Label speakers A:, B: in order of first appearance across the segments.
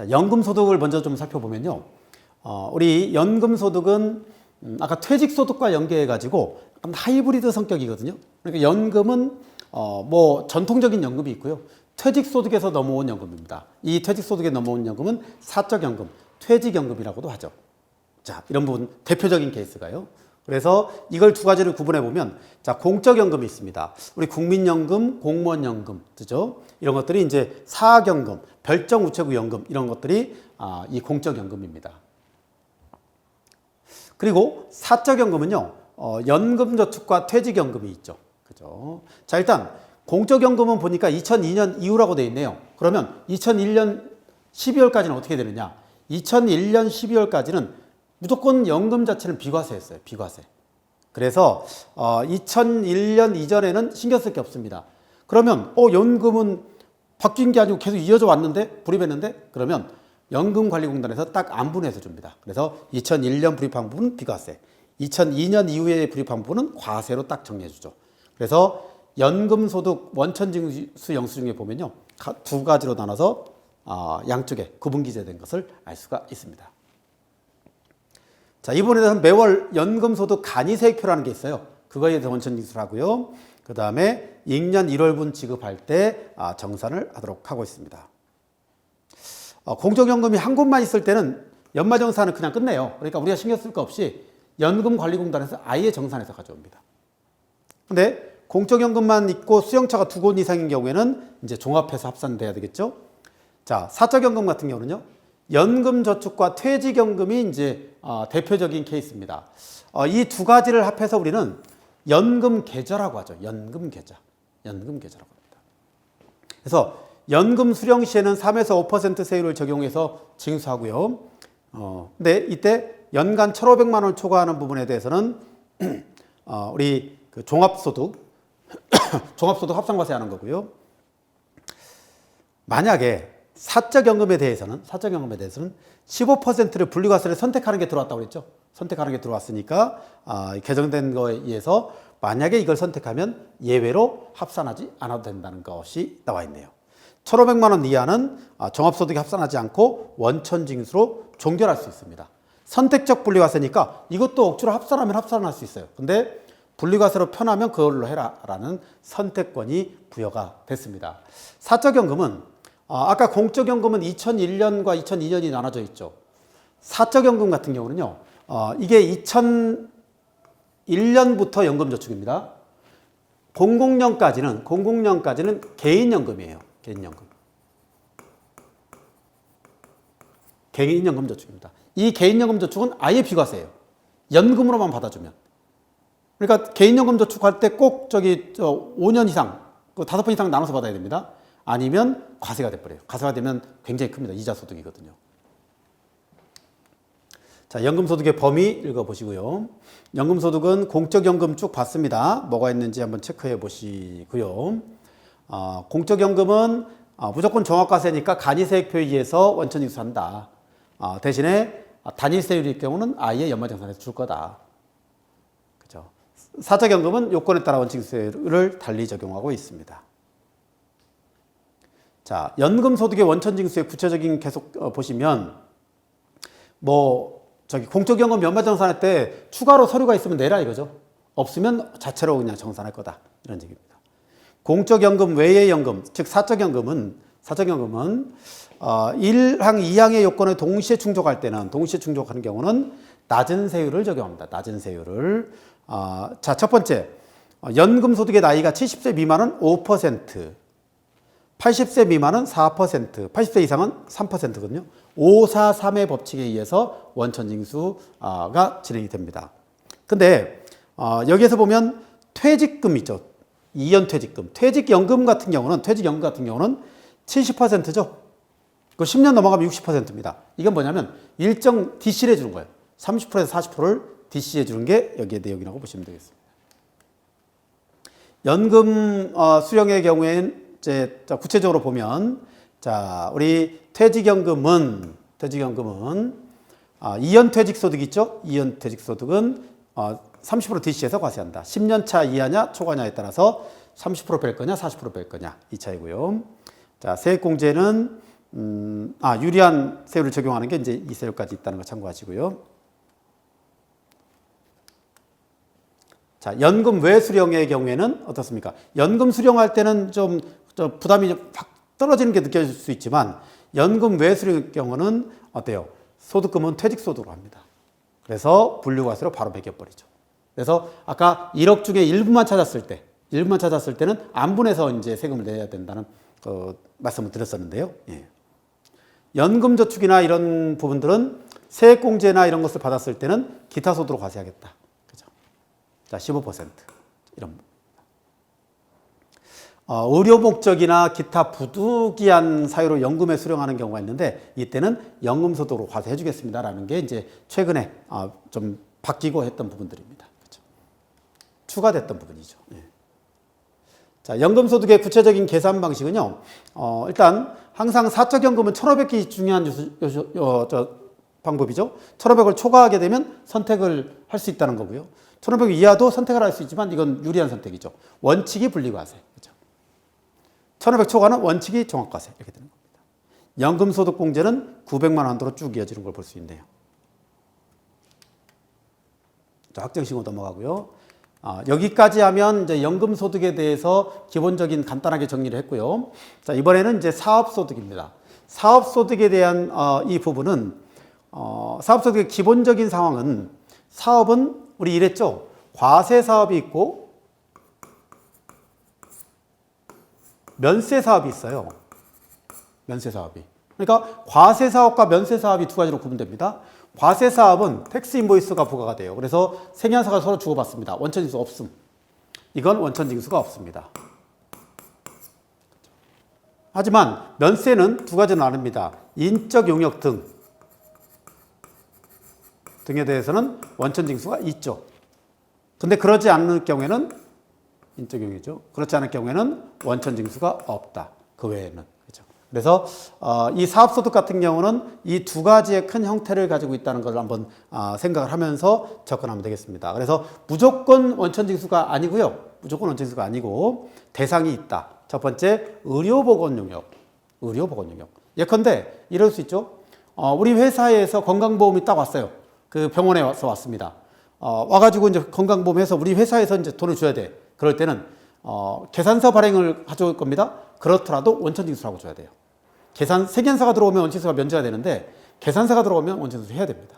A: 자, 연금소득을 먼저 좀 살펴보면요. 우리 연금소득은 아까 퇴직소득과 연계해가지고 약간 하이브리드 성격이거든요. 그러니까 연금은 뭐 전통적인 연금이 있고요. 퇴직소득에서 넘어온 연금입니다. 이 퇴직소득에 넘어온 연금은 사적연금, 퇴직연금이라고도 하죠. 자, 이런 부분 대표적인 케이스가요. 그래서 이걸 두 가지를 구분해 보면, 자, 공적연금이 있습니다. 우리 국민연금, 공무원연금, 그죠? 이런 것들이 이제 사학연금, 별정우체국연금 이런 것들이 이 공적연금입니다. 그리고 사적연금은요, 연금저축과 퇴직연금이 있죠. 그죠? 자, 일단 공적연금은 보니까 2002년 이후라고 되어 있네요. 그러면 2001년 12월까지는 어떻게 되느냐? 2001년 12월까지는 무조건 연금 자체는 비과세였어요. 비과세. 그래서 2001년 이전에는 신경 쓸 게 없습니다. 그러면 연금은 바뀐 게 아니고 계속 이어져 왔는데, 불입했는데, 그러면 연금관리공단에서 딱 안분해서 줍니다. 그래서 2001년 불입한 부분은 비과세, 2002년 이후에 불입한 부분은 과세로 딱 정리해 주죠. 그래서 연금소득 원천징수 영수 중에 보면요, 두 가지로 나눠서 양쪽에 구분기재된 것을 알 수가 있습니다. 자, 이번에 대해서는 매월 연금소득 간이세액표라는 게 있어요. 그거에 대해서 원천징수를 하고요. 그 다음에 익년 1월분 지급할 때 정산을 하도록 하고 있습니다. 공적연금이 한 곳만 있을 때는 연말정산은 그냥 끝내요. 그러니까 우리가 신경 쓸 거 없이 연금관리공단에서 아예 정산해서 가져옵니다. 근데 공적연금만 있고 수령차가 두 곳 이상인 경우에는 이제 종합해서 합산돼야 되겠죠. 자, 사적연금 같은 경우는요, 연금저축과 퇴직연금이 이제 대표적인 케이스입니다. 이 두 가지를 합해서 우리는 연금계좌라고 하죠. 연금계좌. 연금계좌라고 합니다. 그래서 연금 수령 시에는 3에서 5% 세율을 적용해서 징수하고요. 근데 이때 연간 1,500만 원 초과하는 부분에 대해서는 우리 그 종합소득 합산과세 하는 거고요. 만약에 사적연금에 대해서는 15%를 분리과세를 선택하는 게 들어왔다고 그랬죠. 선택하는 게 들어왔으니까 개정된 거에 의해서 만약에 이걸 선택하면 예외로 합산하지 않아도 된다는 것이 나와 있네요. 1,500만 원 이하는 종합소득에 합산하지 않고 원천징수로 종결할 수 있습니다. 선택적 분리과세니까 이것도 억지로 합산하면 합산할 수 있어요. 근데 분리과세로 편하면 그걸로 해라라는 선택권이 부여가 됐습니다. 사적연금은 아까 공적연금은 2001년과 2002년이 나눠져 있죠. 사적연금 같은 경우는요, 이게 2001년부터 연금저축입니다. 00년까지는 개인연금이에요. 개인연금저축입니다. 이 개인연금저축은 아예 비과세예요. 연금으로만 받아주면. 그러니까 개인연금저축할 때 꼭 5년 이상, 5번 이상 나눠서 받아야 됩니다. 아니면 과세가 돼버려요. 과세가 되면 굉장히 큽니다. 이자소득이거든요. 자, 연금소득의 범위 읽어보시고요. 연금소득은 공적연금 쭉 봤습니다. 뭐가 있는지 한번 체크해 보시고요. 공적연금은 무조건 종합과세니까 간이세액표에 의해서 원천징수한다. 대신에 단일세율일 경우는 아예 연말정산해서 줄 거다. 그죠? 사적연금은 요건에 따라 원천징수를 달리 적용하고 있습니다. 자, 연금소득의 원천징수의 구체적인 계속 보시면 공적연금 연말정산할 때 추가로 서류가 있으면 내라 이거죠. 없으면 자체로 그냥 정산할 거다 이런 얘기입니다. 공적연금 외의 연금, 즉 사적연금은 1항, 2항의 요건을 동시에 충족하는 경우는 낮은 세율을 적용합니다. 낮은 세율을. 자, 첫 번째, 연금소득의 나이가 70세 미만은 5%, 80세 미만은 4%, 80세 이상은 3%거든요. 543의 법칙에 의해서 원천징수가 진행이 됩니다. 근데 여기에서 보면 퇴직금 있죠. 이연 퇴직금. 퇴직연금 같은 경우는 70%죠. 그 10년 넘어가면 60%입니다. 이건 뭐냐면 일정 DC를 해주는 거예요. 30%에서 40%를 DC해 주는 게 여기에 내용이라고 보시면 되겠습니다. 연금 수령의 경우에는 이제 구체적으로 보면, 자, 우리 퇴직연금은 이연 퇴직소득 있죠? 이연 퇴직소득은 30% DC에서 과세한다. 10년 차 이하냐 초과냐에 따라서 30% 뺄 거냐 40% 뺄 거냐 이 차이고요. 자, 세액공제는 유리한 세율을 적용하는 게 이제 이 세율까지 있다는 거 참고하시고요. 자, 연금 외수령의 경우에는 어떻습니까? 연금 수령할 때는 좀 부담이 확 떨어지는 게 느껴질 수 있지만 연금 외수령의 경우는 어때요? 소득금은 퇴직소득으로 합니다. 그래서 분류과세로 바로 매겨버리죠. 그래서 아까 1억 중에 일부만 찾았을 때는 안 분해서 이제 세금을 내야 된다는 말씀을 드렸었는데요. 예. 연금저축이나 이런 부분들은 세액공제나 이런 것을 받았을 때는 기타 소득으로 과세하겠다. 그죠? 자, 15% 이런. 의료 목적이나 기타 부득이한 사유로 연금에 수령하는 경우가 있는데 이때는 연금소득으로 과세해 주겠습니다라는 게 이제 최근에 좀 바뀌고 했던 부분들입니다. 그렇죠? 추가됐던 부분이죠. 예. 자, 연금소득의 구체적인 계산 방식은요. 일단 항상 사적연금은 1,500기 중요한 방법이죠. 1,500을 초과하게 되면 선택을 할 수 있다는 거고요. 1,500 이하도 선택을 할 수 있지만 이건 유리한 선택이죠. 원칙이 분리과세. 그렇죠? 1,500 초과는 원칙이 종합과세 이렇게 되는 겁니다. 연금소득공제는 900만 원대로 쭉 이어지는 걸 볼 수 있네요. 자, 확정신고 넘어가고요. 여기까지 하면 이제 연금소득에 대해서 기본적인 간단하게 정리를 했고요. 자, 이번에는 이제 사업소득입니다. 사업소득에 대한 이 부분은 사업소득의 기본적인 상황은 사업은 우리 이랬죠. 과세사업이 있고 면세사업이 있어요. 면세사업이. 그러니까 과세사업과 면세사업이 두 가지로 구분됩니다. 과세사업은 텍스 인보이스가 부과가 돼요. 그래서 생년사가 서로 주고받습니다. 원천징수 없음. 이건 원천징수가 없습니다. 하지만 면세는 두 가지로 나눕니다. 인적 용역 등에 대해서는 원천징수가 있죠. 근데 그러지 않을 경우에는 인적 용역이죠. 그렇지 않을 경우에는 원천징수가 없다. 그 외에는. 그렇죠. 그래서 이 사업소득 같은 경우는 이 두 가지의 큰 형태를 가지고 있다는 걸 한번 생각을 하면서 접근하면 되겠습니다. 그래서 무조건 원천징수가 아니고요. 무조건 원천징수가 아니고 대상이 있다. 첫 번째, 의료보건 용역. 예컨대 이럴 수 있죠. 우리 회사에서 건강보험이 딱 왔어요. 그 병원에 와서 왔습니다. 와가지고 이제 건강보험해서 우리 회사에서 이제 돈을 줘야 돼. 그럴 때는 계산서 발행을 가져올 겁니다. 그렇더라도 원천징수라고 줘야 돼요. 생계사가 들어오면 원천징수가 면제가 되는데 계산서가 들어오면 원천징수 해야 됩니다.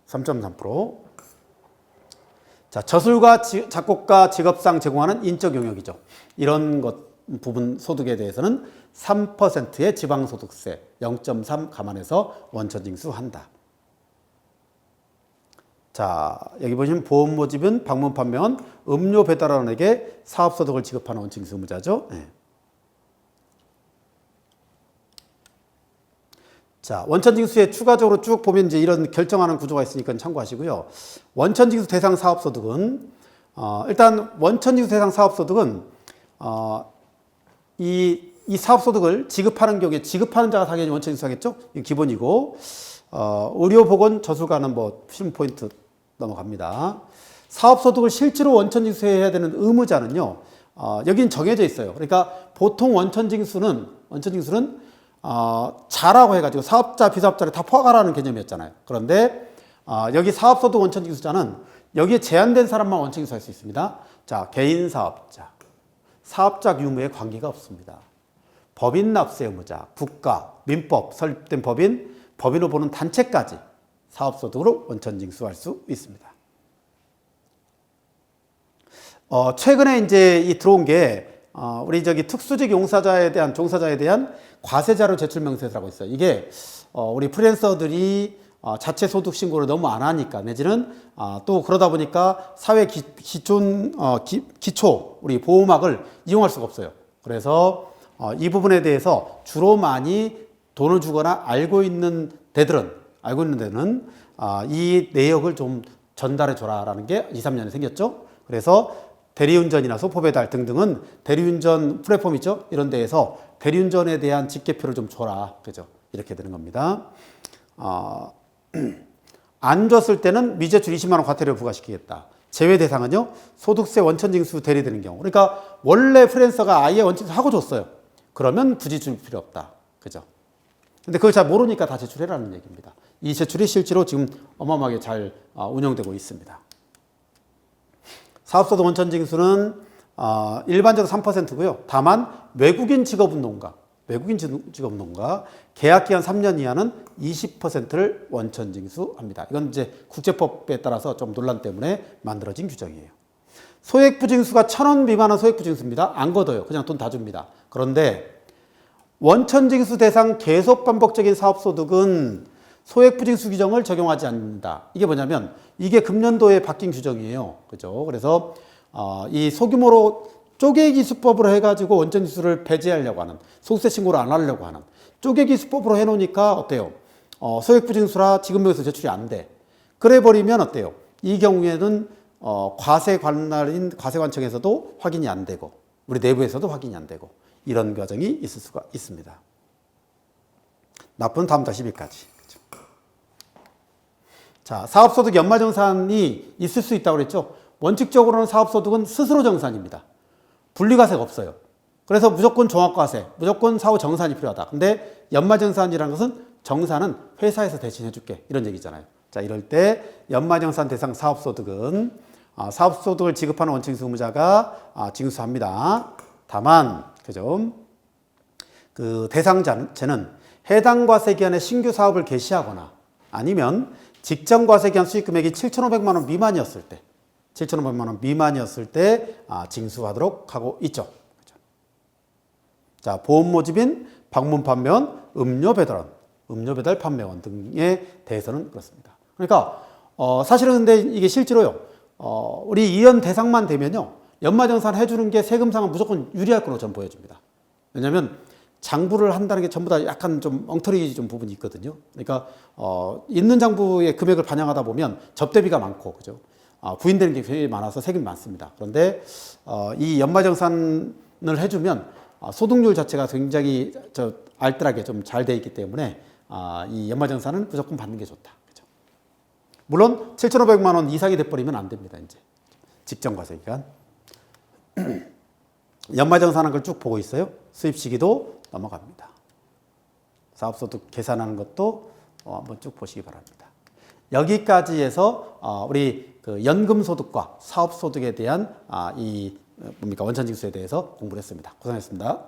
A: 3.3%. 자, 저술가, 작곡가, 직업상 제공하는 인적 용역이죠. 이런 부분 소득에 대해서는 3%의 지방소득세 0.3 감안해서 원천징수한다. 자, 여기 보시면 보험 모집은 방문 판매원, 음료 배달원에게 사업소득을 지급하는 원칙징수 의무자죠. 네. 자, 원천징수에 추가적으로 쭉 보면 이제 이런 결정하는 구조가 있으니까 참고하시고요. 원천징수 대상 사업소득은 일단 원천징수 대상 사업소득은 이 사업소득을 지급하는 경우에 지급하는 자가 당연히 원천징수하겠죠. 이게 기본이고 의료보건 저술가는 뭐 실무 포인트 넘어갑니다. 사업소득을 실제로 원천징수해야 되는 의무자는요. 여긴 정해져 있어요. 그러니까 보통 원천징수는 자라고 해가지고 사업자, 비사업자를 다 포괄하는 개념이었잖아요. 그런데 여기 사업소득 원천징수자는 여기에 제한된 사람만 원천징수할 수 있습니다. 자, 개인사업자, 사업자 유무에 관계가 없습니다. 법인 납세 의무자, 국가, 민법 설립된 법인으로 보는 단체까지 사업소득으로 원천징수할 수 있습니다. 최근에 이제 들어온 게 우리 특수직 종사자에 대한 과세자료 제출 명세서라고 있어요. 이게 우리 프리랜서들이 자체 소득 신고를 너무 안 하니까 내지는 또 그러다 보니까 사회 기초 우리 보호막을 이용할 수가 없어요. 그래서 이 부분에 대해서 주로 많이 돈을 주거나 알고 있는 데는 이 내역을 좀 전달해 줘라라는 게 2, 3년에 생겼죠. 그래서 대리운전이나 소포배달 등등은 대리운전 플랫폼 있죠. 이런 데에서 대리운전에 대한 직계표를 좀 줘라. 그죠? 이렇게 되는 겁니다. 안 줬을 때는 미제출 20만 원 과태료 부과시키겠다. 제외 대상은요. 소득세 원천징수 대리되는 경우. 그러니까 원래 프리랜서가 아예 원천징수 하고 줬어요. 그러면 굳이 줄 필요 없다. 그죠? 근데 그걸 잘 모르니까 다 제출해라는 얘기입니다. 이 제출이 실제로 지금 어마어마하게 잘 운영되고 있습니다. 사업소득 원천징수는 일반적으로 3%고요. 다만 외국인 직업운동가 계약기간 3년 이하는 20%를 원천징수합니다. 이건 이제 국제법에 따라서 좀 논란 때문에 만들어진 규정이에요. 소액부징수가 1,000원 미만은 소액부징수입니다. 안 걷어요. 그냥 돈 다 줍니다. 그런데 원천징수 대상 계속 반복적인 사업소득은 소액부징수 규정을 적용하지 않는다. 이게 뭐냐면 이게 금년도에 바뀐 규정이에요. 그죠? 그래서 이 소규모로 쪼개기 수법으로 해가지고 원천징수를 배제하려고 하는, 소득세 신고를 안 하려고 하는 쪼개기 수법으로 해놓으니까 어때요? 소액부징수라 지급명에서 제출이 안 돼. 그래 버리면 어때요? 이 경우에는 과세관날인 과세관청에서도 확인이 안 되고 우리 내부에서도 확인이 안 되고 이런 과정이 있을 수가 있습니다. 납부는 다음 달 10일까지. 그렇죠? 자, 사업소득 연말정산이 있을 수 있다고 그랬죠? 원칙적으로는 사업소득은 스스로 정산입니다. 분리과세가 없어요. 그래서 무조건 종합과세, 무조건 사후 정산이 필요하다. 근데 연말정산이라는 것은 정산은 회사에서 대신해 줄게. 이런 얘기잖아요. 자, 이럴 때 연말정산 대상 사업소득은 사업소득을 지급하는 원칙징수 의무자가 징수합니다. 다만, 그죠? 그 대상자는 해당 과세기간에 신규 사업을 개시하거나 아니면 직전 과세기간 수익금액이 7,500만 원 미만이었을 때 7,500만 원 미만이었을 때 징수하도록 하고 있죠. 그렇죠? 자, 보험 모집인, 방문 판매원, 음료 배달원, 음료 배달 판매원 등에 대해서는 그렇습니다. 그러니까 사실은 근데 이게 실제로요. 우리 이연 대상만 되면요. 연말정산 해주는 게 세금상은 무조건 유리할 거로 저는 보여집니다. 왜냐하면 장부를 한다는 게 전부 다 약간 좀 엉터리 좀 부분이 있거든요. 그러니까 있는 장부의 금액을 반영하다 보면 접대비가 많고, 그죠? 부인되는 게 굉장히 많아서 세금이 많습니다. 그런데 이 연말정산을 해주면 소득률 자체가 굉장히 알뜰하게 좀 잘 돼 있기 때문에 이 연말정산은 무조건 받는 게 좋다. 그죠? 물론 7,500만 원 이상이 돼버리면 안 됩니다. 이제 직전 과세기간 연말정산한 걸 쭉 보고 있어요. 수입 시기도 넘어갑니다. 사업소득 계산하는 것도 한번 쭉 보시기 바랍니다. 여기까지 해서 우리 그 연금소득과 사업소득에 대한 원천징수에 대해서 공부를 했습니다. 고생하셨습니다.